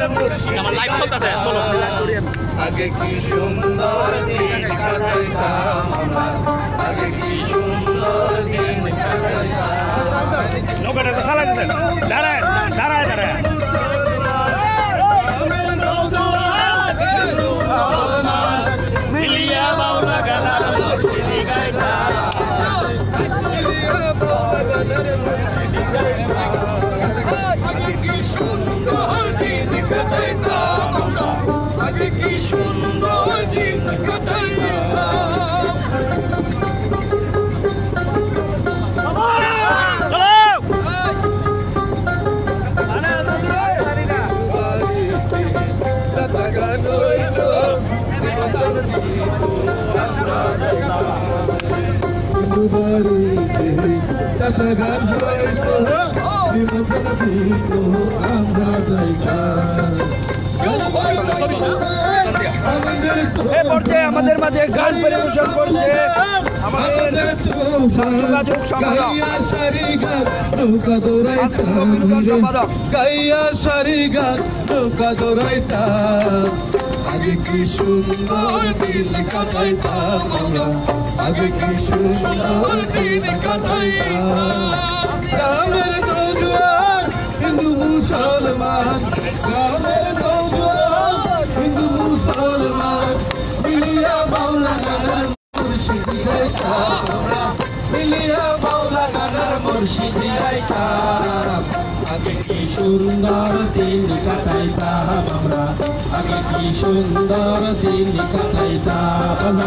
আমার লাইভ চলতেছে, চলো। আগে কি সুন্দর দিন কাটাইতাম আমরা, আগে কি সুন্দর দিন কাটাইতাম। নৌকাটা তো চালাইতেছেন, দাঁড়ায় দাঁড়ায় দাঁড়ায়। মিলিয়া বাউলা গানা আগে কি সুন্দর দিন কাটাইতাম আমরা, আগে কি সুন্দর দিন কাটাইতাম। পড়ছে আমাদের মাঝে গান পরিবেশন করছে আমাদের যোগাযোগ সম্পাদক গাইয়া সারি গান নৌকা দৌড়াইতাম। আগে কি সুন্দর দিন কাটাইতাম আমরা, আগে কি সুন্দর দিন কাটাইতাম। গ্রামের নৌজোয়ান হিন্দু মুসলমান, গ্রামের নৌজোয়ান হিন্দু মুসলমান মিলিয়া বাউলা গানার মুর্শিদি গাইতাম আমরা, মিলিয়া বাউলা গানার মুর্শিদি গাইতাম। আগে কি সুন্দর দিন কাটাইতাম আমরা, আগে কি সুন্দর দিন কাটাইতাম।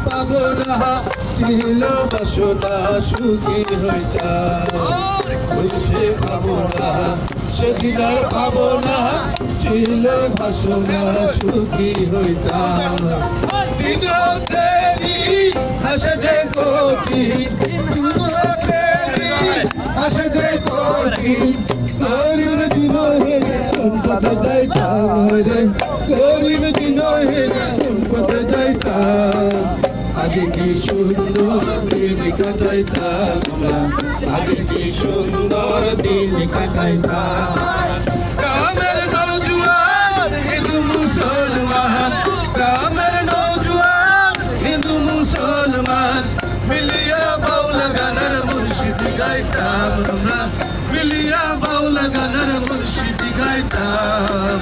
পাবনা ছিল বাসনা সুখী হইতাম, সে পাবনা সেদিন আর পাবনা ছিল বাসনা সুখী হইতাম। দিন দেরি আসে যে কঠিন, আসে যে কঠিন, গরিব দিন হেরে সম্পদ যাইতাম রে, গরিব দিন হেরে সম্পদ যাইতাম। আগে কি সুন্দর দিন কাটাইতাম আমরা, আগে কি সুন্দর দিন কাটাইতাম। গ্রামের নৌজোয়ান হিন্দু মুসলমান, গ্রামের নৌজোয়ান হিন্দু মুসলমান মিলিয়া বাউলা গানার মুর্শিদি গাইতাম আমরা, মিলিয়া বাউলা গানার মুর্শিদি গাইতাম।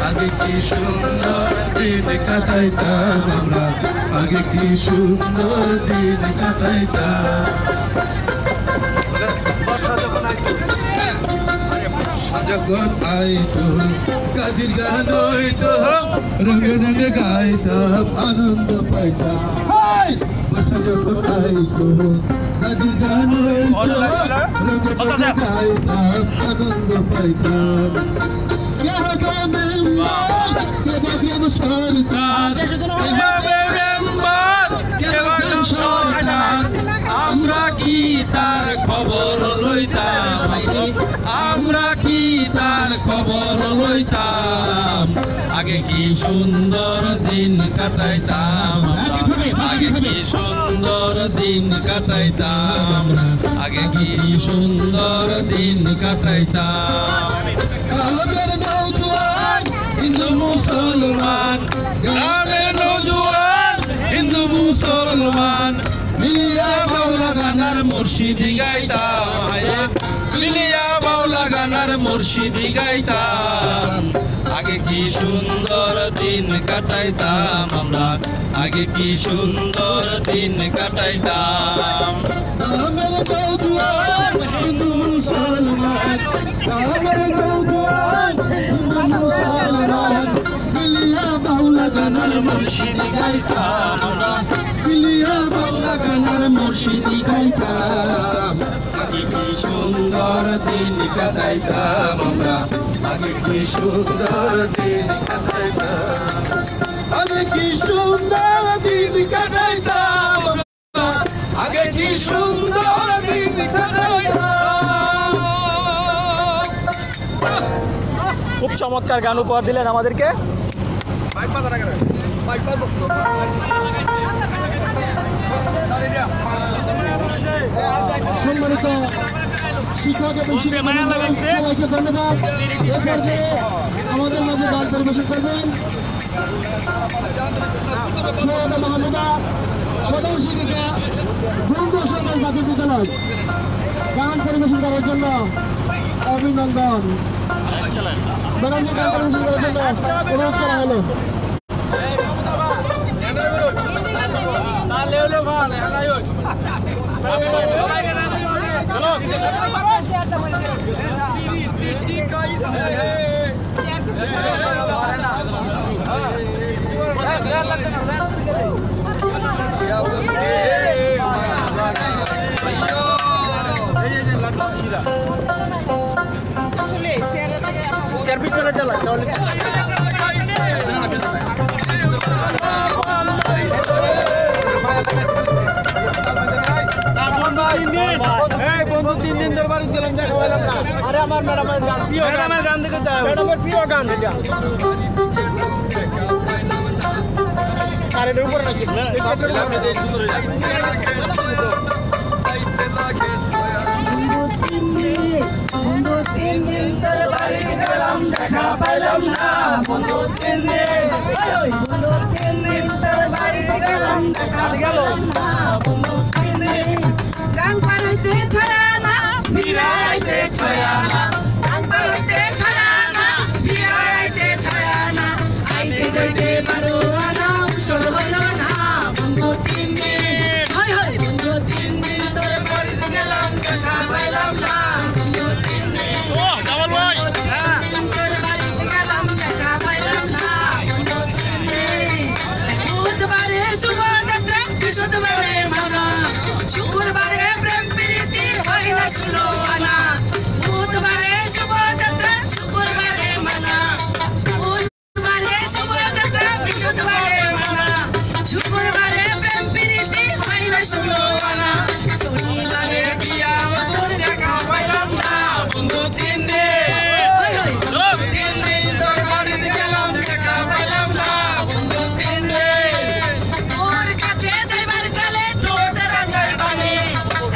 আগে কি সুন্দর দিন কাটাইতাম আমরা, আগে কি সুন্দর দিন কাটাইতাম। যখন আইতো কাজীর গান হইতো, রঙে রঙে গাইতাম আনন্দ পাইতাম। বর্ষা যখন আইতো কাজীর গান হইতো, রঙে রঙে গাইতাম আনন্দ পাইতাম। আমরা কি তার খবর লইতাম, আমরা কি তার খবর লইতাম। আগে কি সুন্দর দিন কাটাইতাম, আগে কি সুন্দর দিন কাটাইতাম আমরা, আগে কি সুন্দর দিন কাটাইতাম। গ্রামের নৌজোয়ান হিন্দু মুসলমান, গ্রামের নৌজোয়ান হিন্দু মুসলমান মিলিয়া বাউলা গানার মুর্শিদি গাইতাম, মিলিয়া বাউলা গানার মুর্শিদি গাইতাম। আগে কি সুন্দর দিন কাটাইতাম আমরা, আগে কি সুন্দর দিন কাটাইতাম। গ্রামের নৌজোয়ান হিন্দু মুসলমান, গ্রামের নৌজোয়ান হিন্দু মুসলমান মিলিয়া বাউলা গানার মুর্শিদি গাইতাম আমরা, মিলিয়া বাউলা গানার মুর্শিদি গাইতাম। আগে কি সুন্দর দিন কাটাইতাম আমরা, আগে কি সুন্দর দিন কাটাইতাম, আগে কি সুন্দর দিন কাটাইতাম, আগে কি সুন্দর দিন কাটাইতাম। খুব চমৎকার গান উপহার দিলেন আমাদেরকে। সম্মানিত শিক্ষক এবং সবাইকে ধন্যবাদ। এ পর্যায়ে আমাদের মাঝে গান পরিবেশন করবেন সৈয়দা মাহমুদা, প্রধান শিক্ষিকা, বঙ্গ সরকারি প্রাথমিক বিদ্যালয়। গান পরিবেশন করার জন্য অভিনন্দন। ম্যাডামকে গান পরিবেশন করার জন্য অনুরোধ করা হলো। বন্ধু 3 দিন ধরে বাড়ি গেলাম, দেখা পেলাম না। আরে আমার ম্যাডামের গান দেখে যাও, ম্যাডামের প্রিয় গান এটা। আর এর উপরে নাকি দেখা পাইলাম না বন্ধু, 3 দিন তোর বাড়িতে গেলাম, দেখা পেলাম না বন্ধু, 3 দিন গান পাইতে ছড়া না বিরাইতে ছড়া না, গান পাইতে ছড়া না বিরাইতে ছড়া না, আইতে যাইতে পারো না উসল হলো না বন্ধু, 3 দিন হায় হায় বন্ধু, 3 দিন তোর বাড়িতে গেলাম, দেখা পাইলাম না বন্ধু, 3 দিন ও ডাবল ভাই তোর বাড়িতে গেলাম, দেখা পাইলাম না বন্ধু, 3 দিন বুধবারে শুভযাত্রা, বৃহস্পতিবারে মানা, শুক্রবারে প্রেম প্রীতি হয় না শুলো আনা, বুধবারে শুভযাত্রা, শুক্রবারে মানা, বুধবারে শুভযাত্রা, বৃহস্পতিবারে মানা, শুক্রবারে প্রেম প্রীতি হয় না শুলো আনা, শনিবারে বিয়া তোর দেখা পাইলাম না বন্ধু, 3 দিন তোর বাড়িতে গেলাম, দেখা পাইলাম না বন্ধু, 3 দিন ওর কাছে যাইবার কালে ঠোঁট রাঙায় বানে,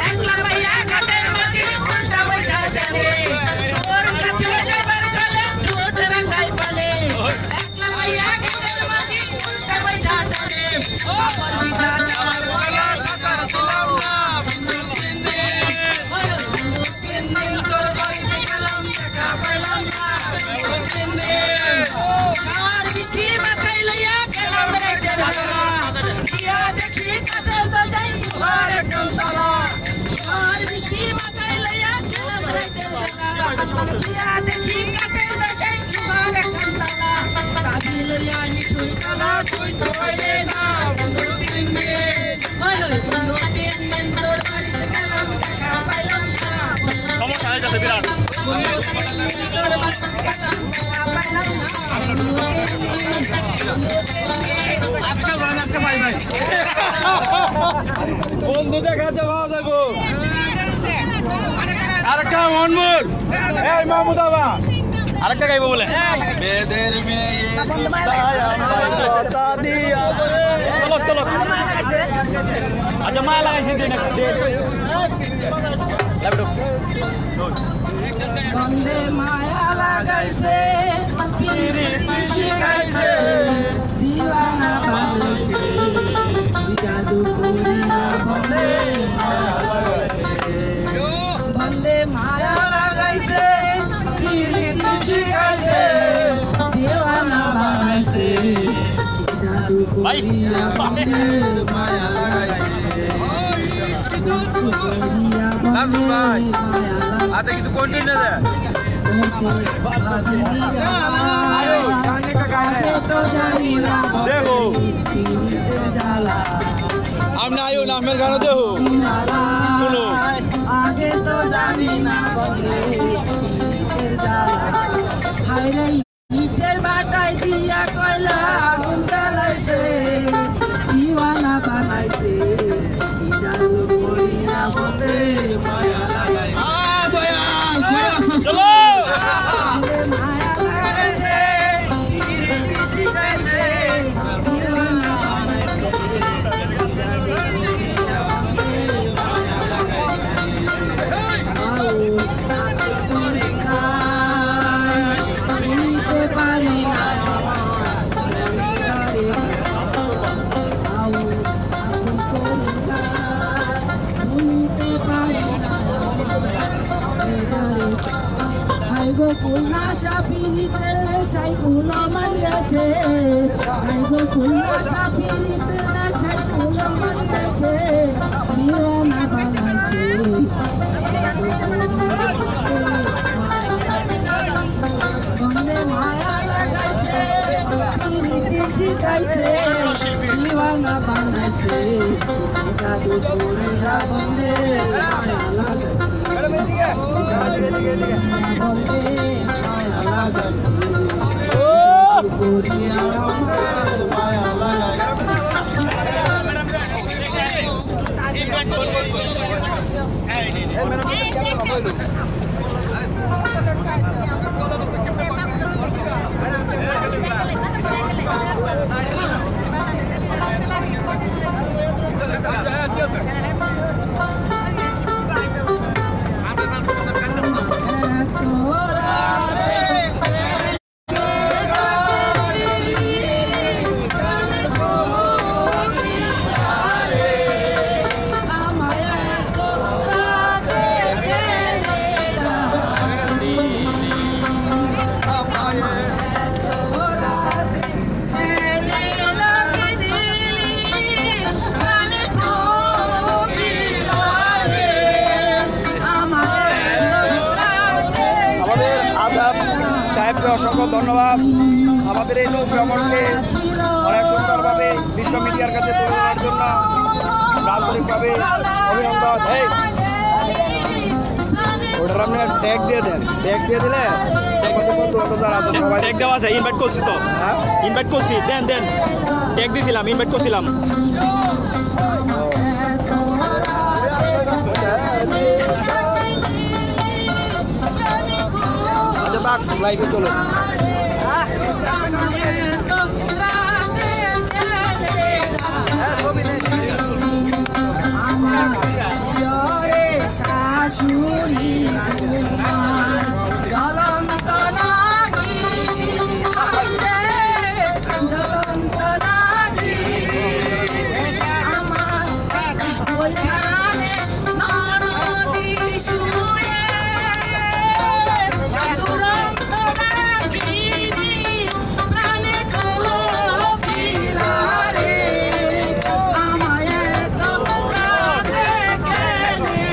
একলা ভাইয়া ঘাটের মাঝে উল্টা বৈঠা ডালে, ওর কাছে যাইবার কালে ঠোঁট রাঙায় বানে, একলা ভাইয়া ঘাটের মাঝে উল্টা বৈঠা ডালে, বাবার বিধা যাওয়ার বলা সাঁতার দিলাম না বন্ধু, 3 দিন তোর বাড়িতে গেলাম, দেখা পাইলাম না বন্ধু, 3 দিন আর বৃষ্টি মাথায় লইয়া গেলাম রাইতের বেলা, দিয়া দেখি কাছে তো যাই ঘর কমতলা, আর বৃষ্টি মাথায় লইয়া গেলাম রাইতের বেলা, দিয়া দেখি কাছে তো যাই ঘর কমতলা, চাবি লইয়া নিঠুর কালা তুই তো হইলে না বন্ধু, 3 দিন হয় হয় বন্ধু, 3 দিন তোর বাড়িতে গেলাম, দেখা পাইলাম না সমস্যা হয়ে যাচ্ছে বিরাট, তোর বাড়িতে গেলাম, দেখা পাইলাম না বন্ধু, দেখাতে পাওয়া যাবো আরেকটা মনমুর, এই মাহমুদ আবা আরেকটা গাইব বলে বেদের মেয়ে কথা দিয়া চলো চলো, আচ্ছা মায়া লাগাইছি বন্দে মায়া লাগাইছে, শিখাইছে দিওয়ানা বানাইছে, জাদু করিয়া বন্দে মায়া লাগাইছে, বন্দে মায়া লাগাইছে, শিখাইছে দিওয়ানা বানাইছে, জাদু করিয়া বন্দে মায়া লাগাইছে, আচ্ছা কিছু কন্টেন্ট আছে দেখো, আপনি আয়ো নামের গানও দেখো শুনো, আগে তো জানি না ইটের বাটায় দিয়া কয়লা আগুন জ্বালাইছে, দিওয়ানা বানাইছে, জাদু করিয়া বলে মায়া লাগাইছে, চলো মায়া লাগাইছে, শিখাইছে দিওয়ানা খুলনাশা পিরিতের নেশাই কুলো মারিয়াছে আই গো খুলনাশা পিরিতের নেশাই কুলো মারিয়াছে দিওয়ানা বানাইছে বন্দে মায়া লাগাইছে পিরিতি শিখাইছে দিওয়ানা বানাইছে জাদু করিয়া বন্দে মায়া লাগাইছে সাহেবকে অসংখ্য ধন্যবাদ আমাদের এই নৌ ভ্রমণকে অনেক সুন্দরভাবে বিশ্ব মিডিয়ার কাছে তুলে ধরার জন্য আন্তরিকভাবে অভিনন্দন। ওটার আপনি ট্যাগ দিয়ে দেন, ট্যাগ দিয়ে দিলে ট্যাগ দেওয়া আছে, ইনভাইট করছি তো, হ্যাঁ ইনভাইট করছি, দেন দেন ট্যাগ দিয়েছিলাম, ইনভাইট করছিলাম। আচ্ছা বাক লাইভে চলো। শাশুড়ি জ্বলন্ত নাগি জ্বলন্ত নাগি আমার ওইখানে ননদি শুয়ে দুরন্ত নাগি প্রাণে কপিলা রে আমায় তো রাধে কেনে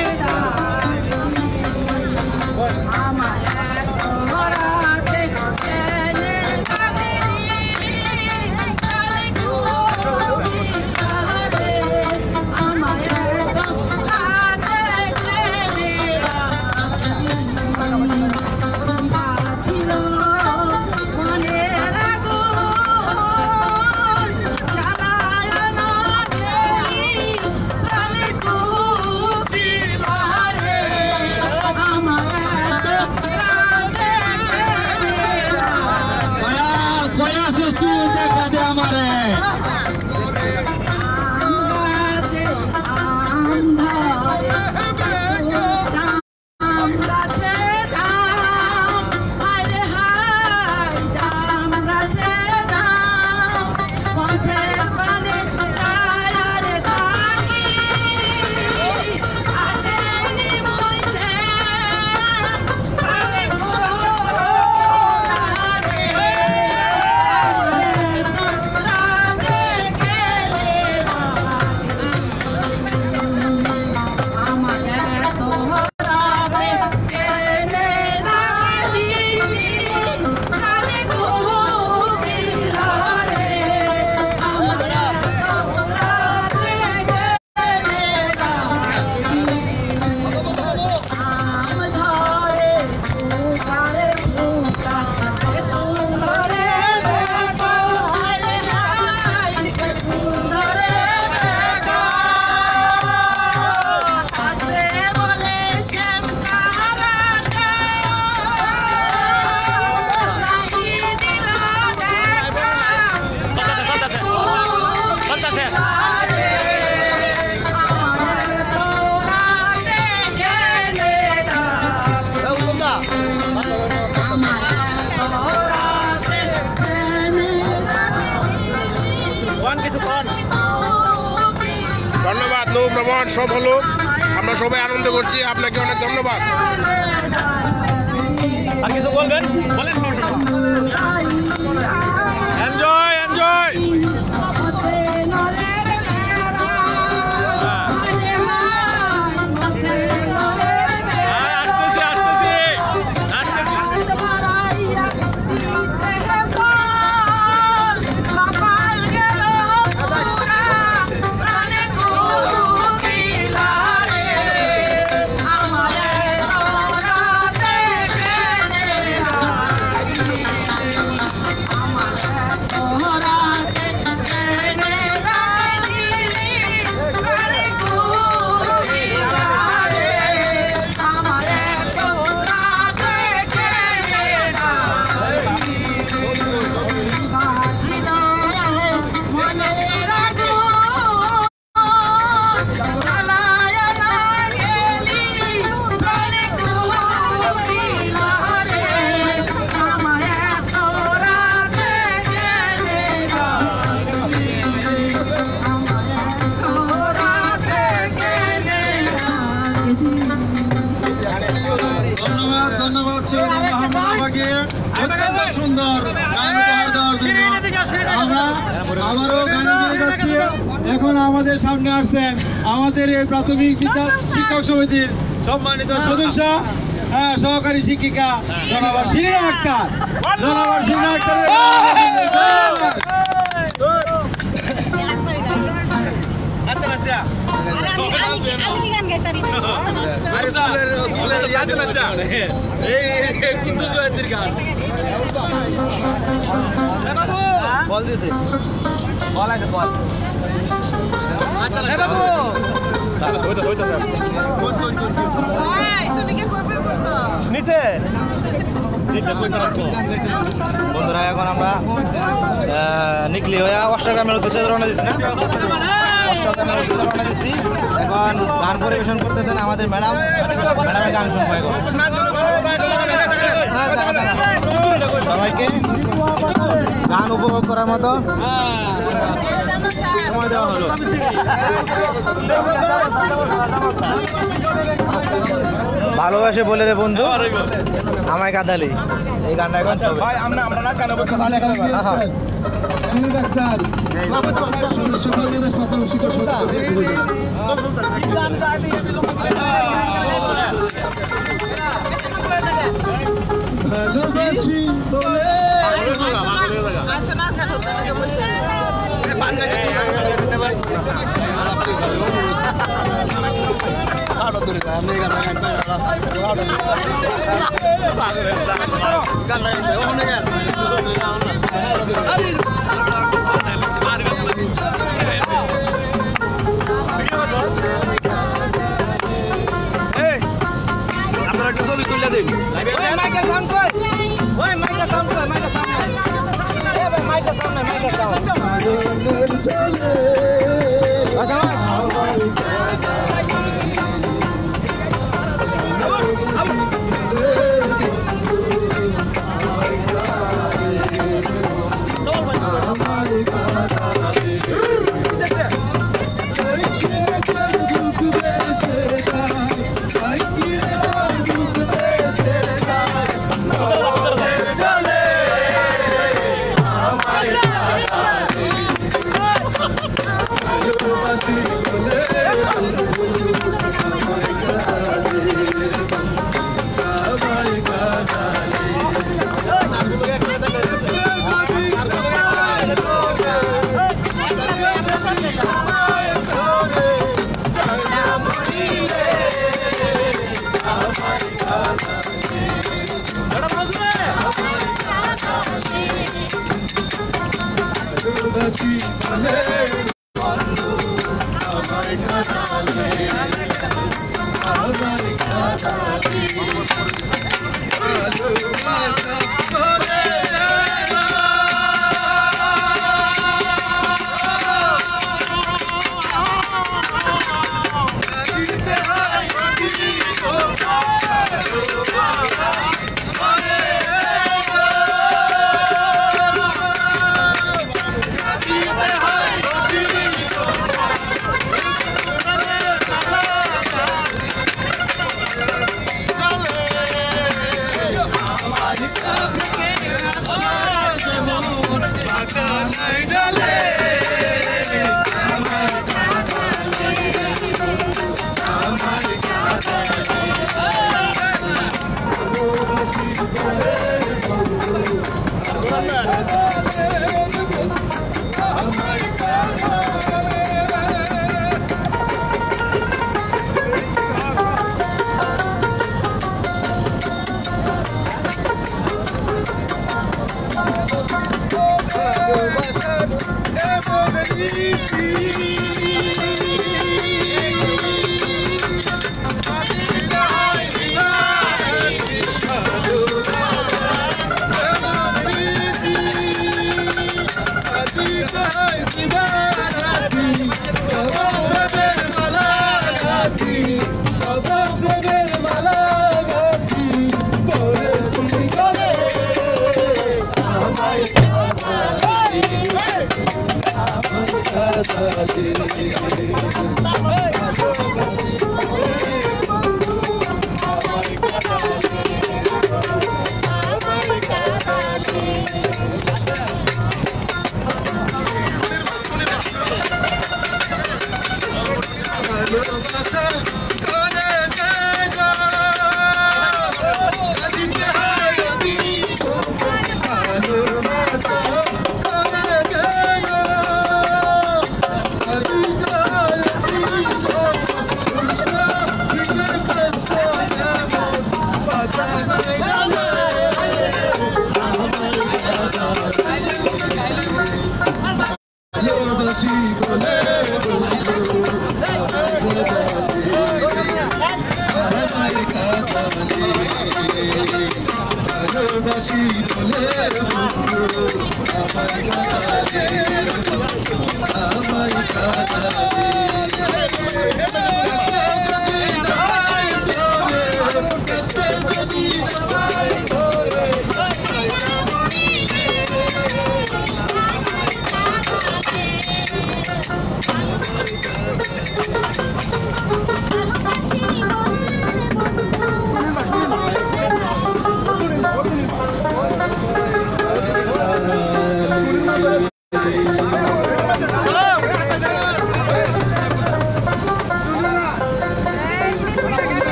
ধন্যবাদ। নৌ ভ্রমণ সব হলো, আমরা সবাই আনন্দ করছি, আপনাকে অনেক ধন্যবাদ। আর কিছু বলবেন? বলেন। Enjoy enjoy. ধন্যবাদ আমাকে অত্যন্ত সুন্দর গান উপহার দেওয়ার জন্য। আমরা আবারও গান গেয়ে যাচ্ছি। এখন আমাদের সামনে আসছেন আমাদের এই প্রাথমিক বিদ্যালয় শিক্ষক সমিতির সম্মানিত সদস্য, সহকারী শিক্ষিকা জনাব শিরিনা আক্তার। জনাব শিরিনা আক্তারের বন্ধুরা এখন আমরা নিকলি হয়ে অষ্টগ্রামের উদ্দেশ্যে রওনা দিচ্ছি না, অষ্টগ্রামের উদ্দেশ্যে রওনা দিচ্ছি। এখন গান পরিবেশন করতেছেন আমাদের ম্যাডাম। ম্যাডামের গান শুনবো এখন। সবাইকে গান উপভোগ করার মতো সময় দেওয়া হলো। ভালোবাসে বলে রে বন্ধু আমায় কাঁদালি, এই গানটা এখন আপনারা একটা ছবি তুলে দিন।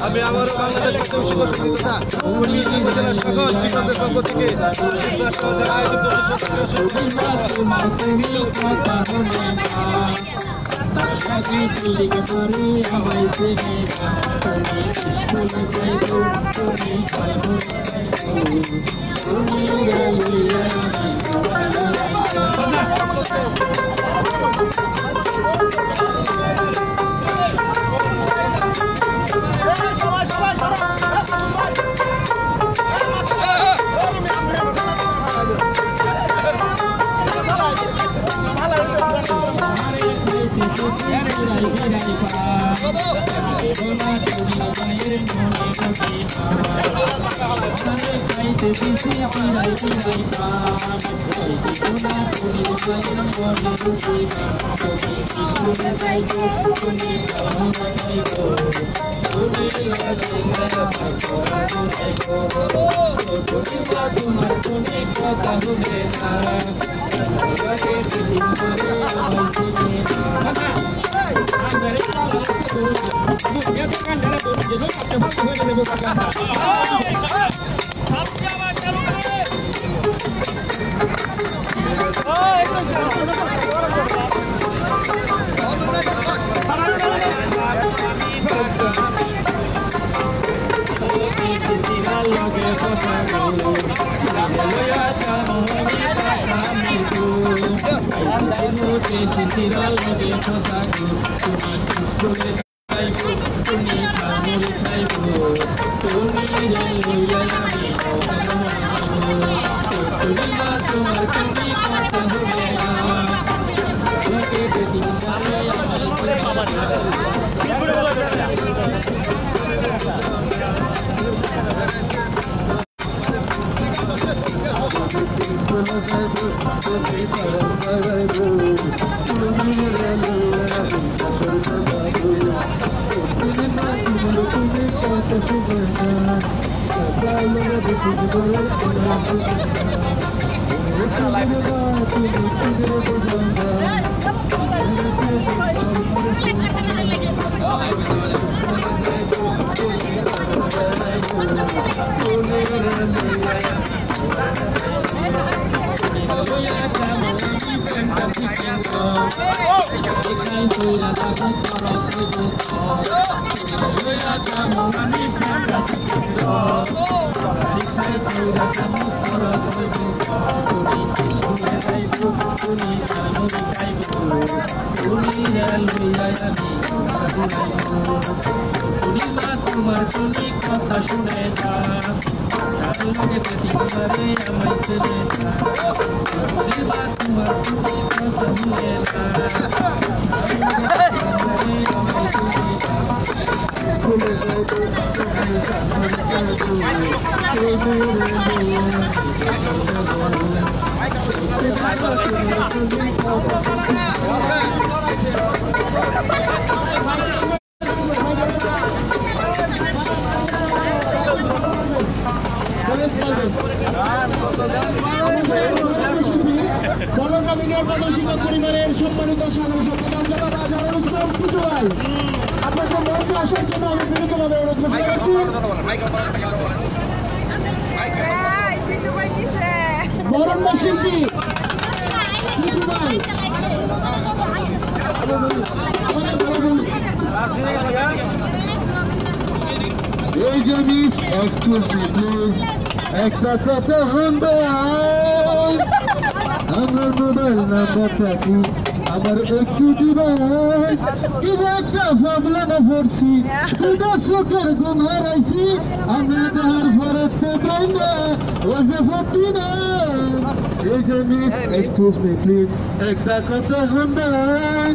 আমি আবারও বাংলাদেশ প্রথম শিক্ষক সংহিতা উপজেলার সকল শিক্ষকদের পক্ষ থেকে যারা আয়োজন Thank you. বুড়িমা তোমার তুমি কথা শুনে যা তার লগে প্রতিবারে আমায় ছেড়ে যা বুড়িমা তোমার তুমি কথা শুনে যা পরিবারের সম্মানিত সাধারণ সম্পাদক আপনাদের মঞ্চে আসার জন্য আমি বিনীতভাবে অনুরোধ করছি। বরণ্য শিল্পী এই যে মিস এক্সকিউজ মি প্লিজ একটা কথা শুনবে আমার মোবাইল নাম্বারটা কি আমার একটু দিবেন কি একটা প্রবলেমে পড়ছি দুটো চোখের ঘুম হারাইছি আমি দেহার ফেরতে পাই না ও যে ফটি না এই যে মিস এক্সকিউজ মি প্লিজ একটা কথা শুনবেন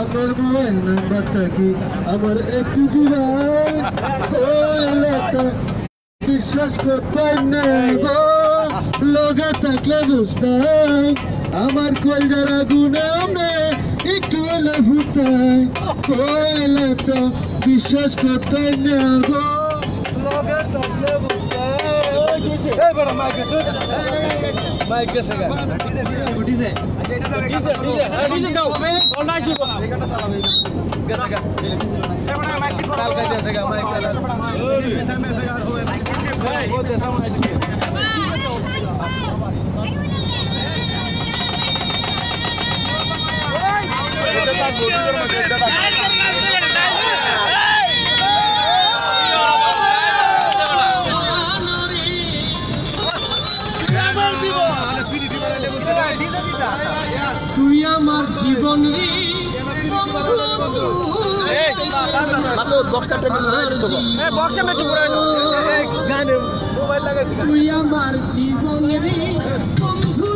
আমার মোবাইল নাম্বারটা কি আমার একটু দিবেন বিশ্বাস করতেন না গো লগে থাকলে বুঝতেন আমার কলজার আগুনে আমি একটু এলে ফুটাই কইলে তো বিশ্বাস করতেন না গো লগে থাকলে তুই আমার জীবন রে তুই আমার জীবন রে বন্ধু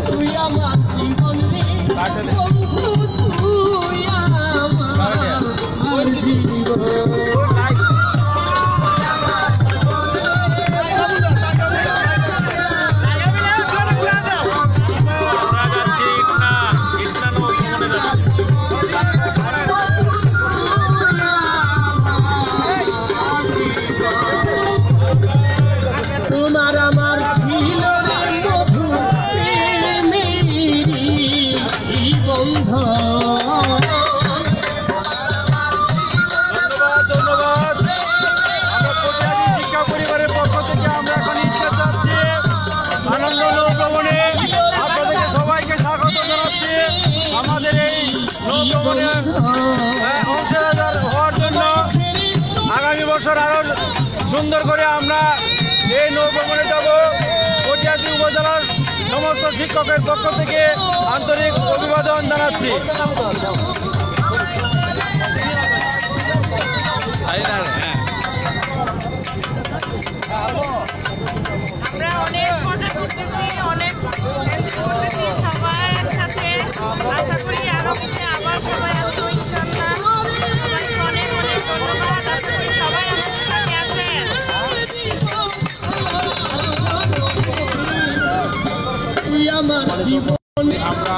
তুই আমার জীবন রে বন্ধু তুই আমার জীবন অংশীদার হওয়ার জন্য আগামী বছর আরো সুন্দর করে আমরা এই নৌভ্রমণে যাব। কটিয়াদী উপজেলার সমস্ত শিক্ষকের পক্ষ থেকে আন্তরিক অভিবাদন জানাচ্ছি। আমরা অনেক মজা করতেছি, অনেক করতেছি সবার সাথে। আশা করি আগামীতে আবার সবাই আসবো ইনশাল্লাহ। সবাইকে অনেক অনেক ধন্যবাদ। আশা করি সবাই আমাদের সাথে আছেন। তুই আমার জীবন আমরা